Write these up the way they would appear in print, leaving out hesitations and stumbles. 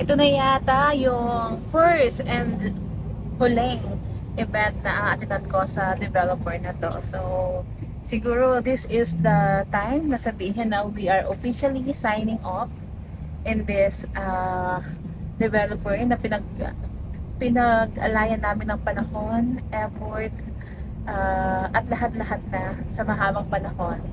Ito na yata yung first and huling event na atinan ko sa developer na to. So, siguro this is the time na sabihin na we are officially signing off in this developer na pinag-alayan namin ng panahon, effort, at lahat-lahat na sa mahabang panahon.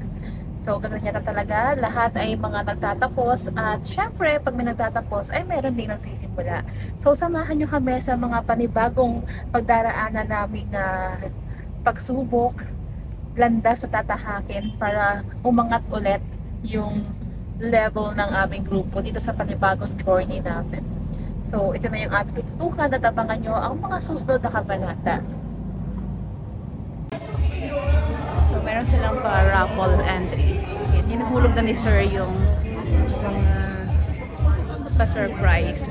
So, ganun yata talaga. Lahat ay mga nagtatapos at syempre, pag may nagtatapos, ay meron din nagsisimula. So, samahan nyo kami sa mga panibagong pagdaraanan naming pagsubok, landas sa tatahakin para umangat ulit yung level ng aming grupo dito sa panibagong journey namin. So, ito na yung aming tututukan at abangan nyo ang mga susunod na kabanata. So, meron silang raffle entry. Hinuhulog na ni Sir yung pa-surprise.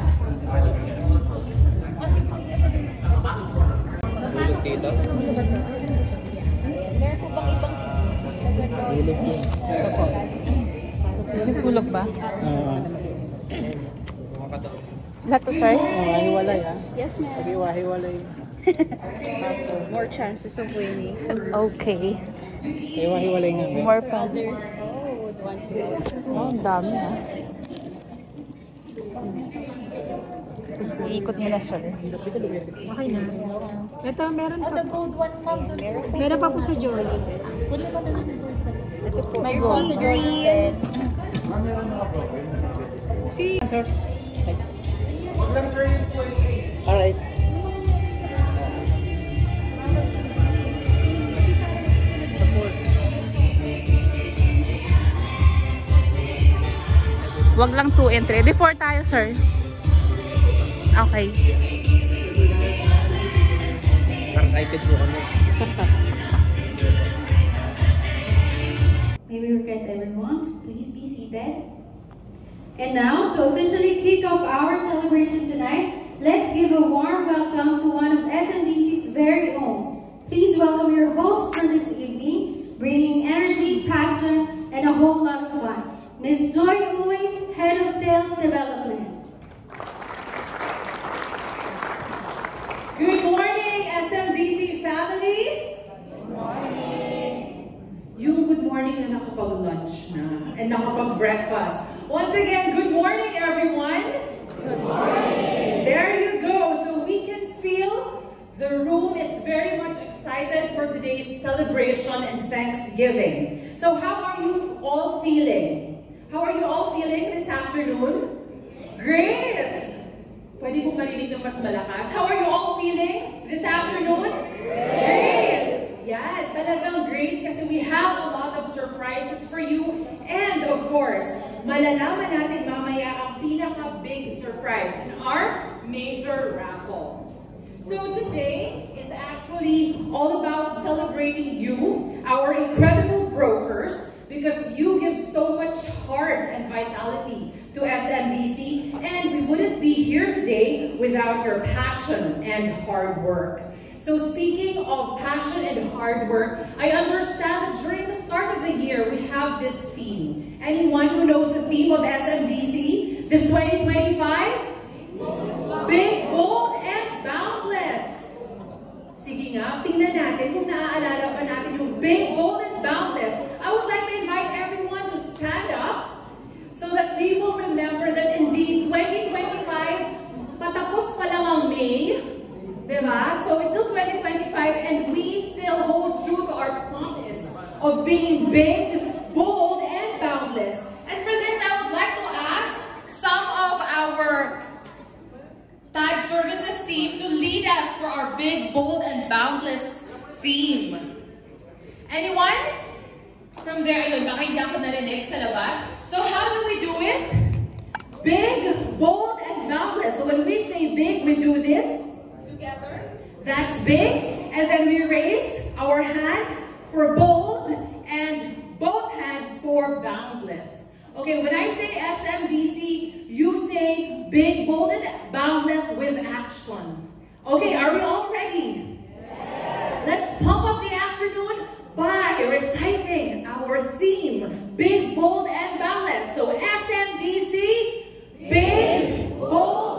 Dito? Meron po bang ibang Hulog ba? Lahat to, Sir? Hiwalay ha? Yes, ma'am. Pag-iwa-hiwalay. More chances of winning. Okay. Hiwa-hiwalay nga. More pa. Others, want to also. Oh, ang dami ha. Tapos iikot nyo na, Sir. Okay na. Ito, meron pa. The gold one, ma'am. Meron pa po sa Joy. Ito po. May gold. Sea green. See? Alright. Wag lang 2 and 3. Di 4 tayo, Sir. Okay. Excited po kami. May we request everyone to please be seated. And now, to officially kick off our celebration tonight, let's give a warm welcome to one of SMDC's very own. Please welcome your host for this evening, bringing energy, passion, and a whole lot of fun, Ms. Joy Uy, Head of Sales Development. Good morning, SMDC family! Good morning! Yung good morning na nakapag-lunch na and nakapag-breakfast. Once again, good morning everyone! Good morning! There you go. So we can feel the room is very much excited for today's celebration and Thanksgiving. So how are you all feeling? How are you all feeling this afternoon? Great! Pwede po marinig ng mas malakas. How are you all feeling this afternoon? Great! Yeah, talagang great kasi we have a lot of surprises for you. And of course, malalaman natin mamaya ang pinaka-big surprise in our major raffle. So today is actually all about celebrating you, our incredible brokers, because you give so much heart and vitality to SMDC, and we wouldn't be here today without your passion and hard work. So speaking of passion and hard work, I understand that during the start of the year, we have this theme. Anyone who knows the theme of SMDC, this 2025? Big, bold, and boundless. Sige nga, tingnan natin kung naaalala pa natin yung big, bold, and boundless. I would like to invite everyone to stand up so that we will remember that indeed 2025, patapos pa lang ang May, diba? So it's still 2025 and we still hold true to our promise of being big, bold, and boundless. And for this, I would like to ask some of our Tag Services team to lead us for our big, bold, and boundless theme. Anyone? From there, ayun, baka hindi ako narinig sa labas. So how do we do it? Big, bold, and boundless. So when we say big, we do this together. That's big. And then we raise our hand for bold and both hands for boundless. Okay, when I say SMDC, you say big, bold, and boundless with action. Okay, are we all ready? Yes. Let's pump up the afternoon by reciting our theme, big, bold, and boundless. So SMDC, big, bold,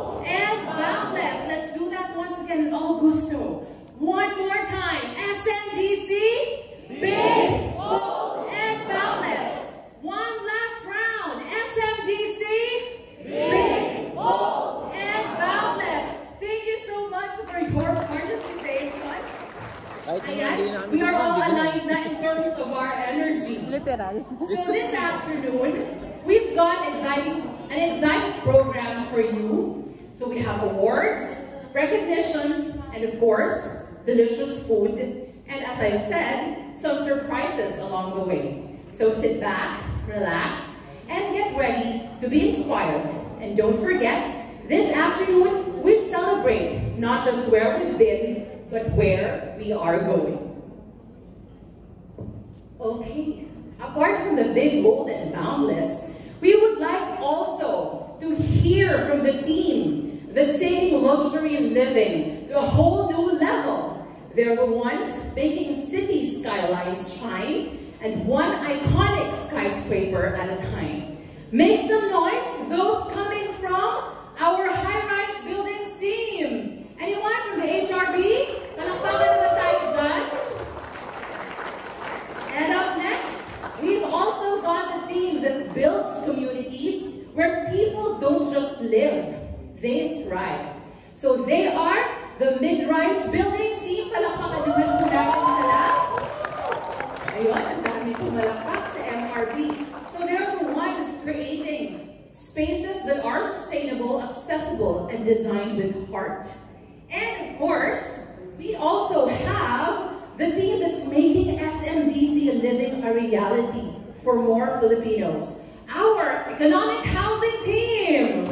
Literal. So this afternoon, we've got an exciting program for you. So we have awards, recognitions, and of course, delicious food. And as I said, some surprises along the way. So sit back, relax, and get ready to be inspired. And don't forget, this afternoon, we celebrate not just where we've been, but where we are going. Okay, apart from the big, bold, and boundless, we would like also to hear from the team that's taking luxury living to a whole new level. They're the ones making city skylines shine and one iconic skyscraper at a time. Make some noise, those coming from our high-rise buildings team. Anyone from the HRB? Palakpakan naman tayo dyan. And up next, we've also got the team that builds communities where people don't just live, they thrive. So they are the mid-rise buildings team. Palakpakan naman po natin sila. Ayun, ang dami pumalakpak sa MRB. So they're the ones creating spaces that are sustainable, accessible, and designed with heart. And of course, we also have the team that's making SMDC living a reality for more Filipinos. Our economic housing team.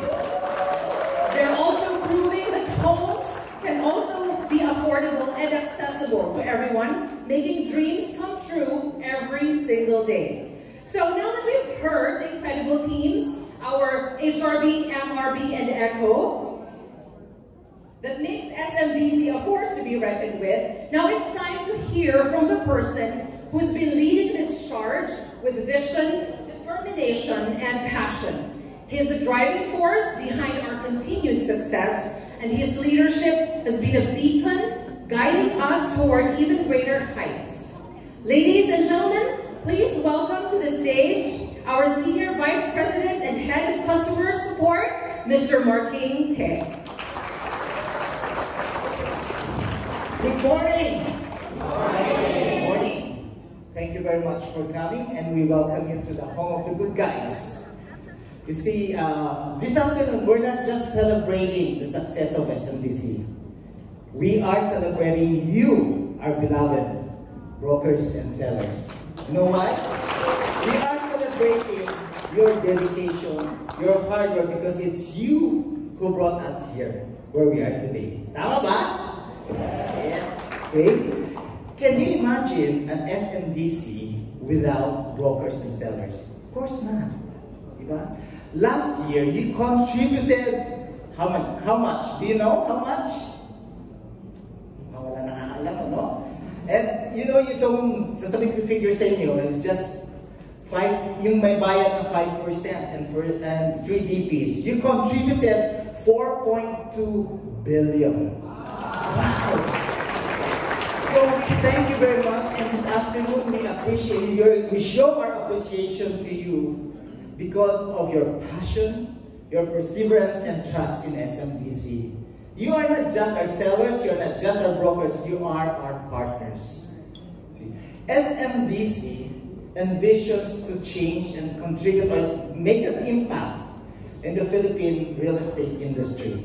They're also proving that homes can also be affordable and accessible to everyone, making dreams come true every single day. So now that we've heard the incredible teams, our HRB, MRB, and ECHO, that makes SMDC a force to be reckoned with, now it's time to hear from the person who's been leading this charge with vision, determination, and passion. He is the driving force behind our continued success, and his leadership has been a beacon guiding us toward even greater heights. Ladies and gentlemen, please welcome to the stage our Senior Vice President and Head of Customer Support, Mr. Marking Te. Good morning! Good morning! Thank you very much for coming, and we welcome you to the home of the good guys. You see, this afternoon, we're not just celebrating the success of SMDC. We are celebrating you, our beloved brokers and sellers. You know why? We are celebrating your dedication, your hard work, because it's you who brought us here, where we are today. Tama ba? Yes. Okay. Can you imagine an SMDC without brokers and sellers? Of course not. Diba? Last year, you contributed how much? Do you know how much? Wala nakakaalam, no? And you know, itong sasabihin ko figure sa inyo, it's just yung may bayad na 5% and 3 DPs. You contributed 4.2 billion. Wow! So thank you very much, and this afternoon we show our appreciation to you because of your passion, your perseverance, and trust in SMDC. You are not just our sellers, you are not just our brokers, you are our partners. See, SMDC envisions to change and contribute or make an impact in the Philippine real estate industry.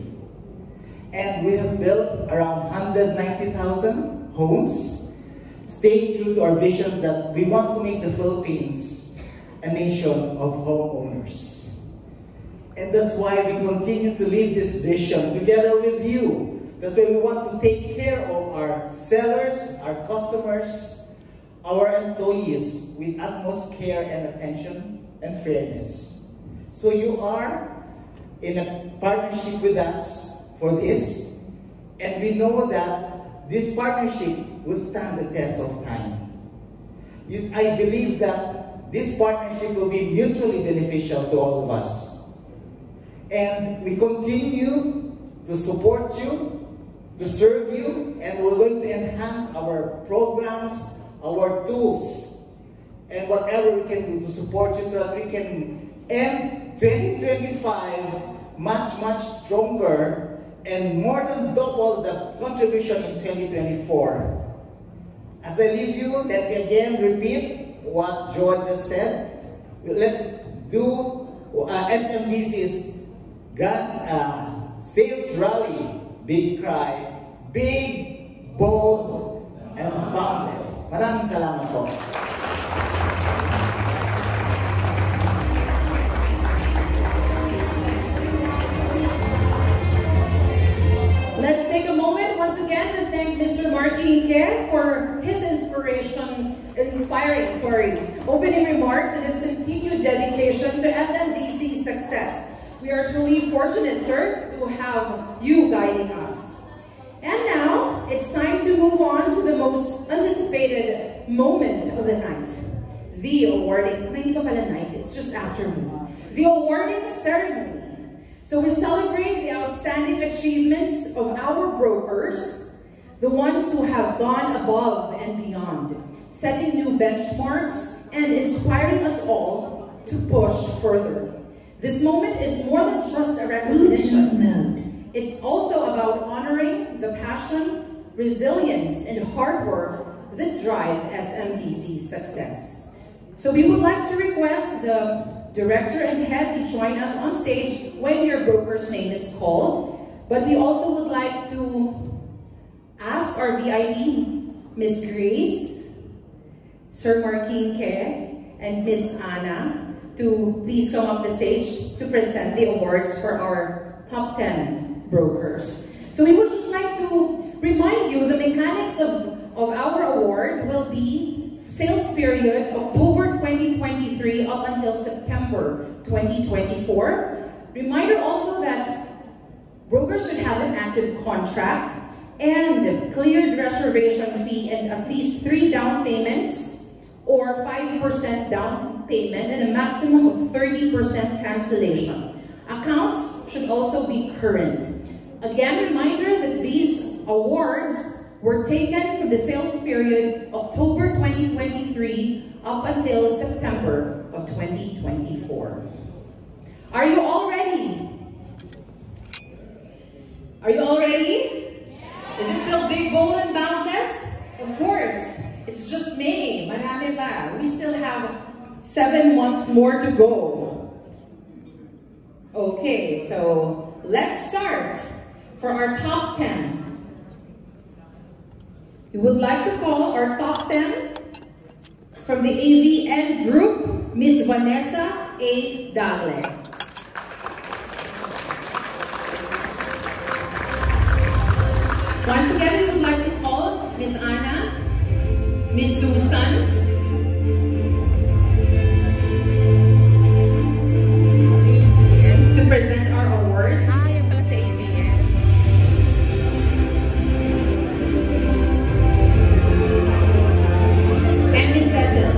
And we have built around 190,000 homes, staying true to our vision that we want to make the Philippines a nation of homeowners. And that's why we continue to live this vision together with you. That's why we want to take care of our sellers, our customers, our employees with utmost care and attention and fairness. So you are in a partnership with us for this, and we know that this partnership will stand the test of time. I believe that this partnership will be mutually beneficial to all of us. And we continue to support you, to serve you, and we're going to enhance our programs, our tools, and whatever we can do to support you so that we can end 2025 much, much stronger and more than double the contribution in 2024. As I leave you, let me again repeat, what Joe just said. Let's do SMDC's sales rally. Big cry, big, bold, and boundless. Maraming salamat po. Let's take a moment once again to thank Mr. Marky Inke for his inspiring opening remarks and his continued dedication to SMDC's success. We are truly fortunate, sir, to have you guiding us. And now, it's time to move on to the most anticipated moment of the night. The awarding, hindi pa pala night, it's just afternoon. The awarding ceremony. So we celebrate the outstanding achievements of our brokers, the ones who have gone above and beyond, setting new benchmarks and inspiring us all to push further. This moment is more than just a recognition. It's also about honoring the passion, resilience, and hard work that drive SMDC's success. So we would like to request the director and head to join us on stage when your broker's name is called. But we also would like to ask our VIP, Miss Grace, Sir Marky Inke, and Miss Anna to please come up the stage to present the awards for our top 10 brokers. So we would just like to remind you the mechanics of our award will be sales period October 2023 up until September 2024. Reminder also that brokers should have an active contract and cleared reservation fee and at least 3 down payments or 5% down payment and a maximum of 30% cancellation. Accounts should also be current. Again, reminder that these awards were taken for the sales period October 2023 up until September of 2024. Are you all ready? Are you all ready? Is it still big, bold, and boundless? Of course. It's just May. Marami pa. We still have 7 months more to go. Okay, so let's start for our top 10. We would like to call our top 10 from the AVN group, Miss Vanessa A. Dagle. Once again, we would like to call Miss Anna, Miss Susan, to present our awards. Yan pala sa ABN. And Miss Cecil.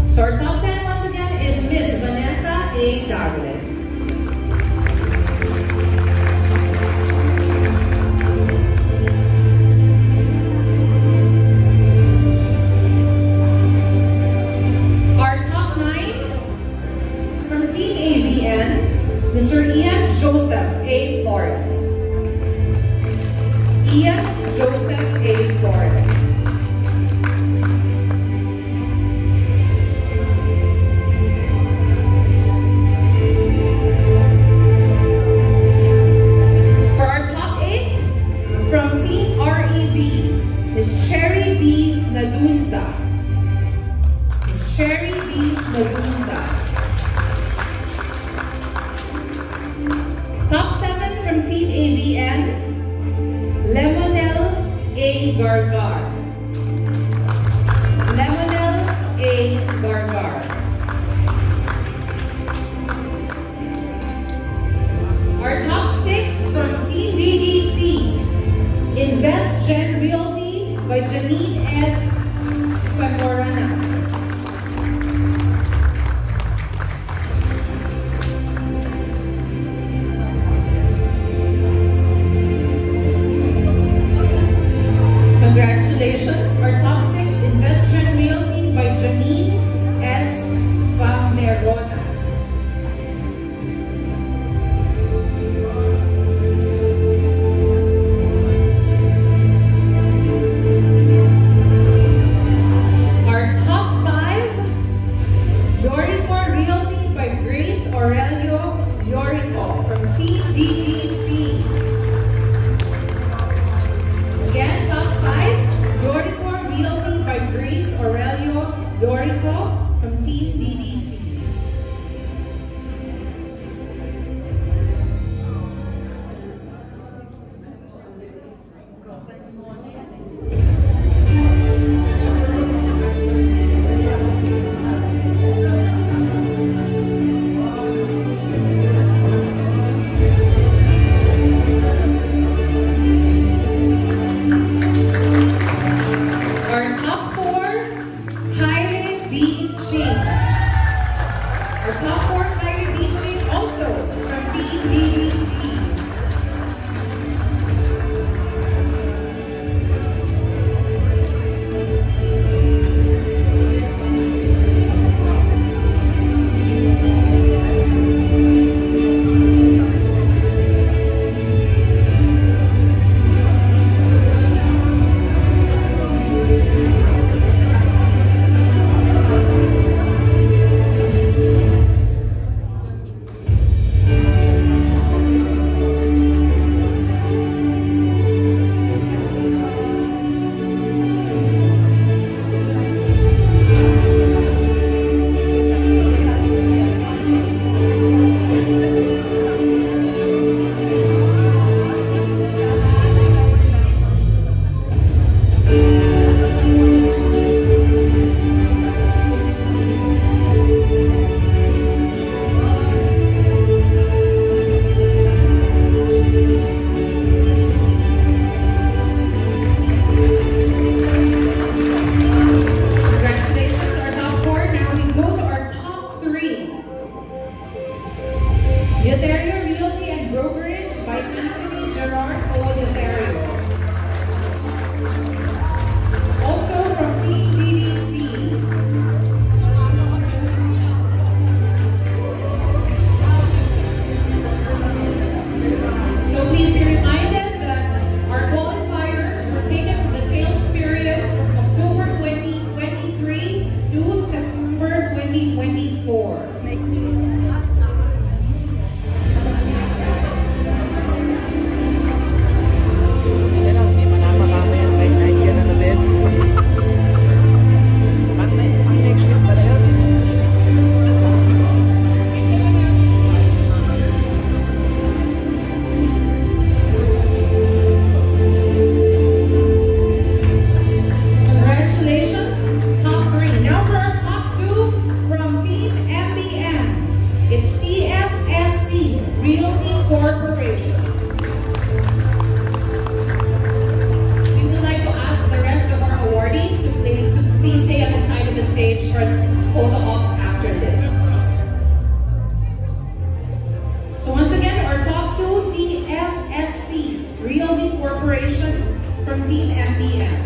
So our top 10 once again is Miss Vanessa A. Dagle. Our top 9 from Team AVN, Mr. Ian Joseph A. Flores. Ian Joseph A. Flores. For our top 8, from Team REV, Miss Cherry B. Nadunza. Miss Cherry B. Nadunza. Top 7 from Team AVN, Lemonel A. Gargar. Lemonel A. Gargar. Our top 6 from Team DDC, Invest Gen Realty by Janine S. Famorana. Congratulations. Yoriko from Team DDC. Our top four, Pirate Bean Shake. Our top four, Pirate Bean Shake, also from Team DDC. Congratulations, our top four. Now we go to our top three. Yoterio Realty and Brokerage by Anthony Gerard O. Yoterio. Also from Team DDC. So please be reminded that our qualifiers were taken from the sales period from October 2023 to September 2024. Hindi lang, hindi pa napakami yung kahit yan na bed. Pang next year pala yun. Congratulations, top three. Now for our top two from Team MBM. It's TFSC Realty Corporation. We would like to ask the rest of our awardees to please stay on the side of the stage for a photo op after this. So once again, our top two, TFSC Realty Corporation from Team MBM.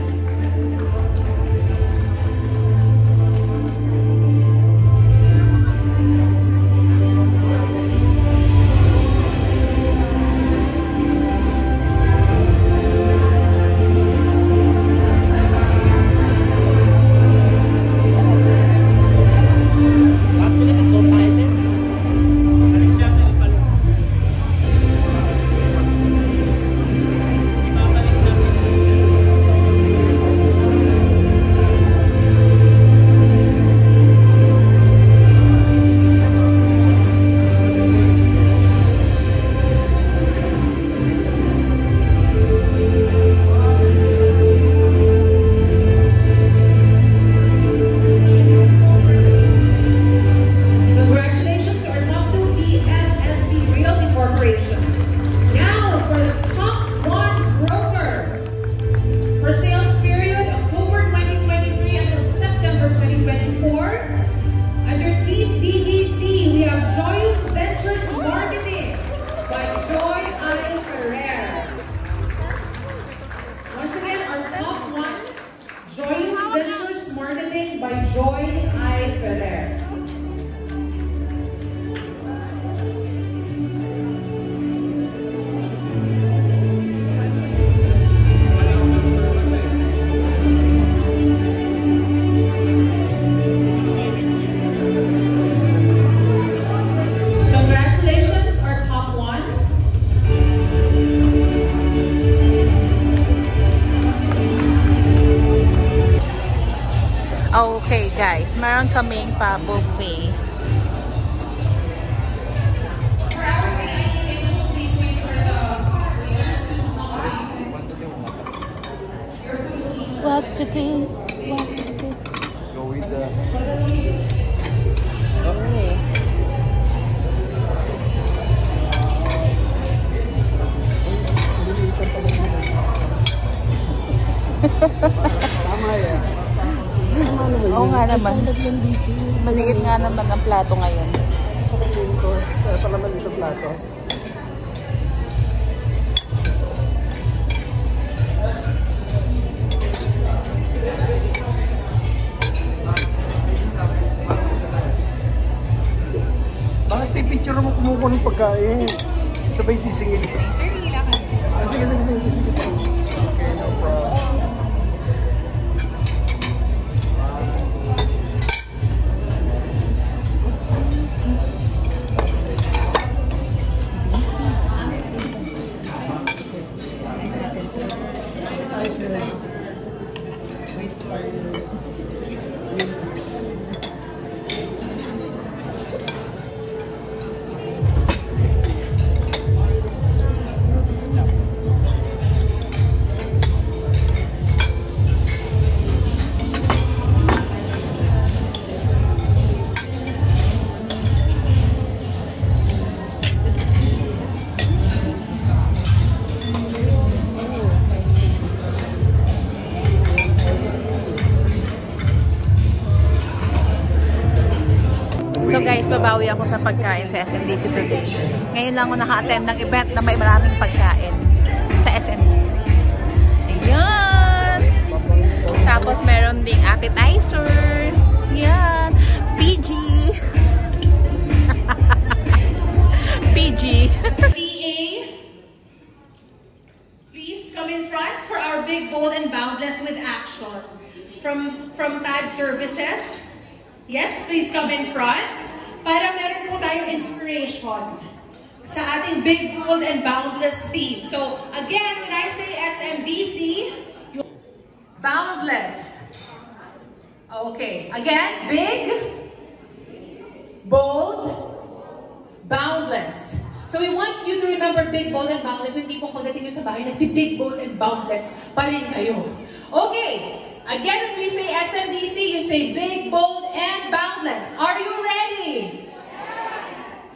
Bakit pala nag-go tayo sir? Congratulations to our top two, TFSC Realty Corporation. Now for the top one broker. For sales period October 2023 until September 2024, under Team DDC, we have Joyous Ventures Marketing by Joy I. Ferrer. Once again, our top one, Joyous Ventures Marketing by Joy I. Ferrer. Congratulations, our top one. Okay guys, meron kaming pa-buffet. What to do? What to do? Go with the... Tama yan. Oo nga naman. Maliit nga naman ang plato ngayon. Kaya pala maliit ang plato. Bakit pipicture mo kumukuha ng pagkain? Ito ba yung sisingil? Sige. Okay, no problem. So guys, babawi ako sa pagkain sa SMDC today. Ngayon lang ako naka-attend ng event na may maraming pagkain sa SMDC. Ayan! Tapos meron ding appetizer. Ayan! PG! PG! VA, please come in front for our big, bold, and boundless with action. From TAD Services. Yes, please come in front para meron po tayong inspiration sa ating big, bold, and boundless theme. So, again, when I say SMDC, boundless. Okay, again, big, bold, boundless. So we want you to remember big, bold, and boundless. Yung tipong pagdating nyo sa bahay, nagbi-big, bold, and boundless pa rin kayo. Okay. Again, when we say SMDC, you say big, bold, and boundless. Are you ready? Yes!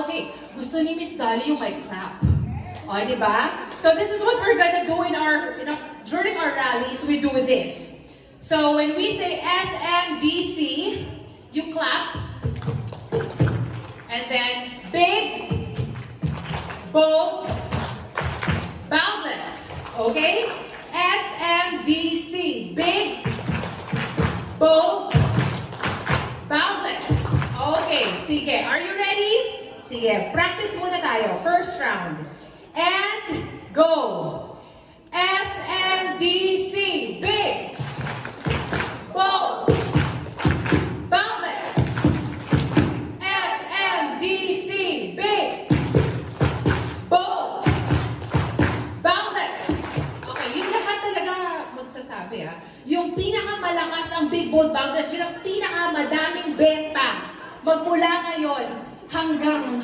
Okay. Gusto ni Miss Dolly yung may clap. O, diba? So this is what we're gonna do during our rallies, we do this. So when we say SMDC, you clap. And then big, bold, boundless. Okay? SMDC. Big, bold, boundless. Okay, sige. Are you ready? Sige, practice muna tayo. First round. And go. SMDC. Big, bold, boundless. SMDC. Big, bold, boundless. Magsasabi yung pinakamalakas ang big, bold, boundless, yun ang pinakamadaming benta magmula ngayon hanggang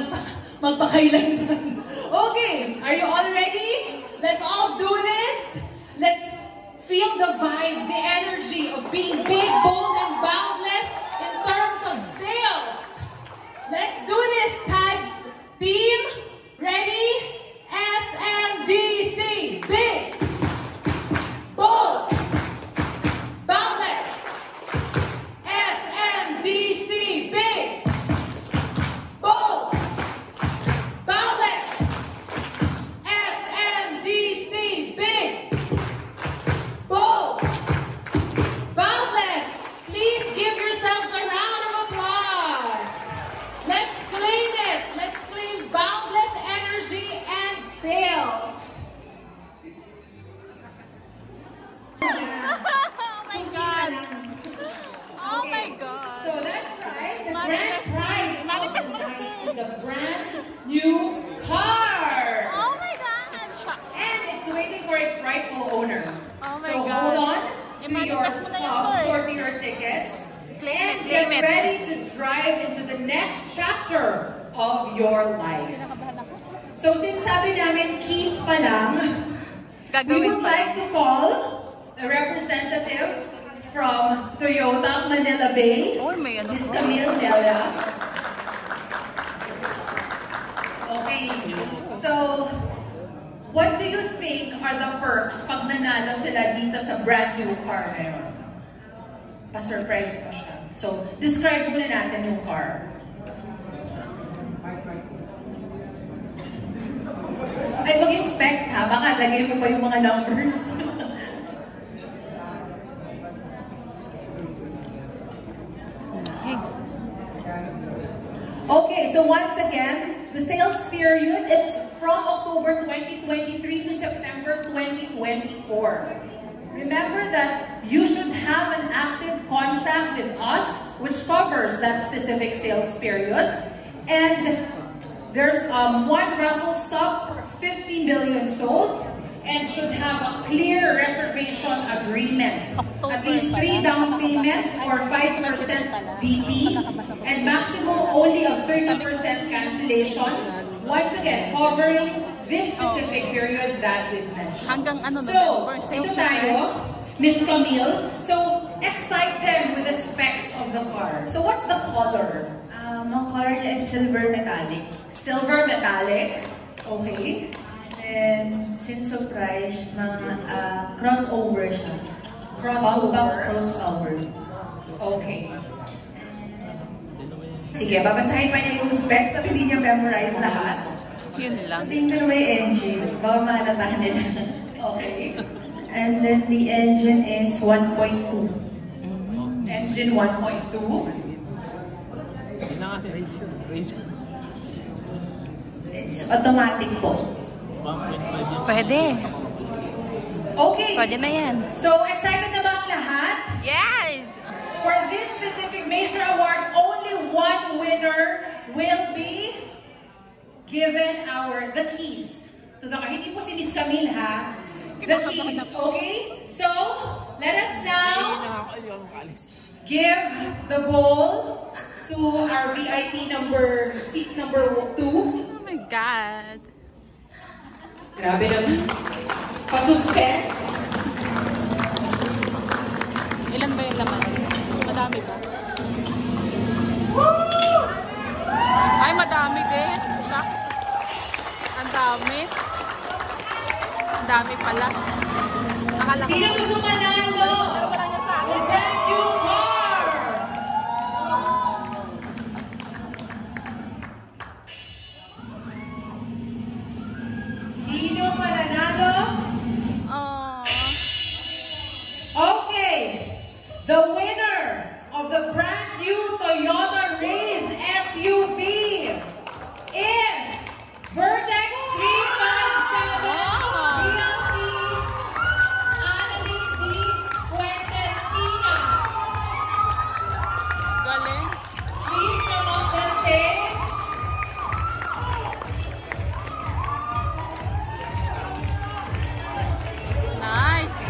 sa magpakailanman. Okay, are you all ready? Let's all do this. Let's feel the vibe, the energy of being big, bold, and boundless in terms of sales. Let's do this, TAD's team. Ready? SMDC. Big, bold, boundless. SMDC. Big, bold, boundless. SMDC. Big, bold, boundless. Please give yourselves a round of applause. Let's claim it. Let's claim boundless energy and sales. Oh my God! So that's right. The grand prize is a brand new car. Oh my God! Shucks. And it's waiting for its rightful owner. Oh my so God. hold on to your Imanifest mo na yung sword. sword to drive into the next chapter of your life. So since sabi namin keys pa lang, we would like to call a representative from Toyota Manila Bay, Ms. Camille Dela. Okay, so what do you think are the perks pag nanalo sila dito sa brand new car ngayon? Pa-surprise pa siya. So, describe muna natin yung car. Ay, wag yung specs ha. Baka lagay mo pa yung mga numbers. Okay, so once again, the sales period is from October 2023 to September 2024. Remember that you should have an active contract with us, which covers that specific sales period. And there's one raffle stock for 50 million sold and should have a clear reservation agreement. At least 3 down payment or 5% DP and maximum only of 30% cancellation. Once again, covering this specific period that we've mentioned. Hanggang ano So, November, ito tayo, Miss Camille. So, excite them with the specs of the car. So, what's the color? Ang color niya is silver metallic. Silver metallic. Okay. And since surprise, mga crossover siya. Crossover. Compact crossover. Okay. Sige, babasahin pa niya yung specs at hindi niya memorize lahat. Yun lang. Tingnan mo yung engine. Baka mahalatahan nila. Okay. And then the engine is 1.2. Engine 1.2. It's automatic po. Pwede. Okay. Pwede na yan. So, excited na ba ang lahat? Yes! For this specific major award, only one winner will be given the keys to the car. Hindi po si Miss Camille, ha? The keys, okay? So, let us now give the ball to our VIP seat number 2. Oh my God! Grabe naman. Pa-suspense. Ilan ba yung laman? Madami ba? Ay, madami din. Shucks. Ang dami. Ang dami pala. Akala ko. Sino gusto manalo? Thank you, car! Sino mananalo? Oh. Okay, the winner of the brand new Toyota Race SUV is Vertex 357 Realty Annalyn D. Fuentes Pina. Galing. Please come up the stage. Nice.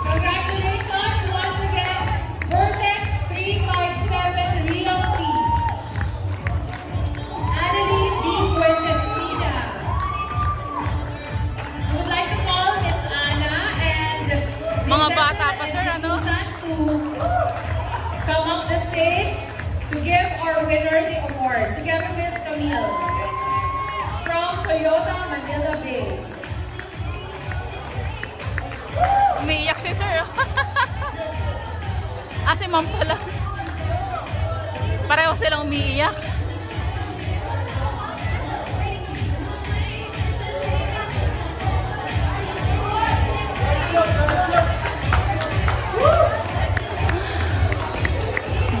Congratulations once again, Vertex 357 Realty. Annalyn D. Fuentes Pina. I would like to call Miss Anna and Miss Mga Cecil bata pa, and sir, Miss ano? Susan to come up the stage to give our winner the award together with Camille from Toyota Manila Bay. Umiiyak si sir. Ah, si ma'am pala. Pareho silang umiiyak.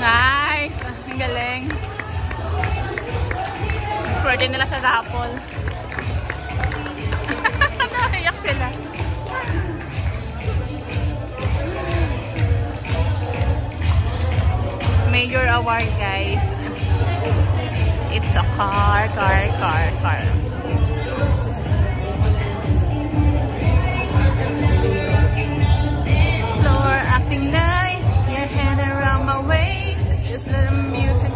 Nice! Ang galing. Swerte nila sa raffle. Naiyak sila. Major award, guys. It's a car. Explore acting night. Your head around my waist. Just let the music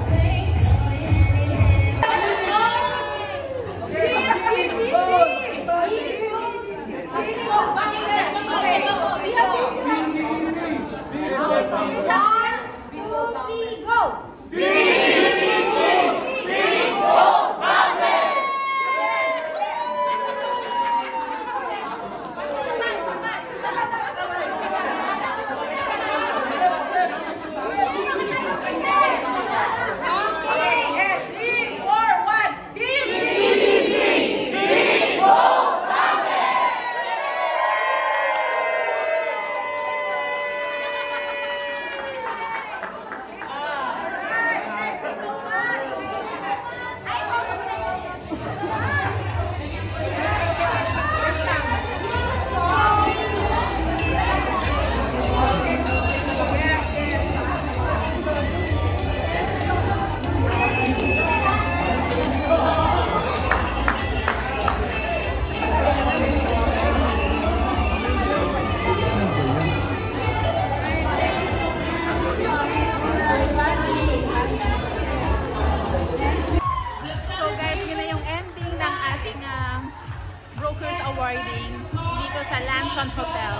boarding dito sa Lanson Hotel.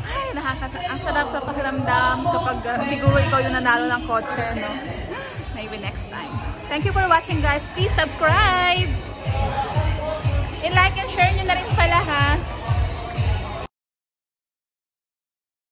Ay, ang sarap sa pakiramdam kapag siguro ikaw yung nanalo ng kotse, no? Maybe next time. Thank you for watching, guys. Please subscribe! I-like and share nyo na rin pala, ha?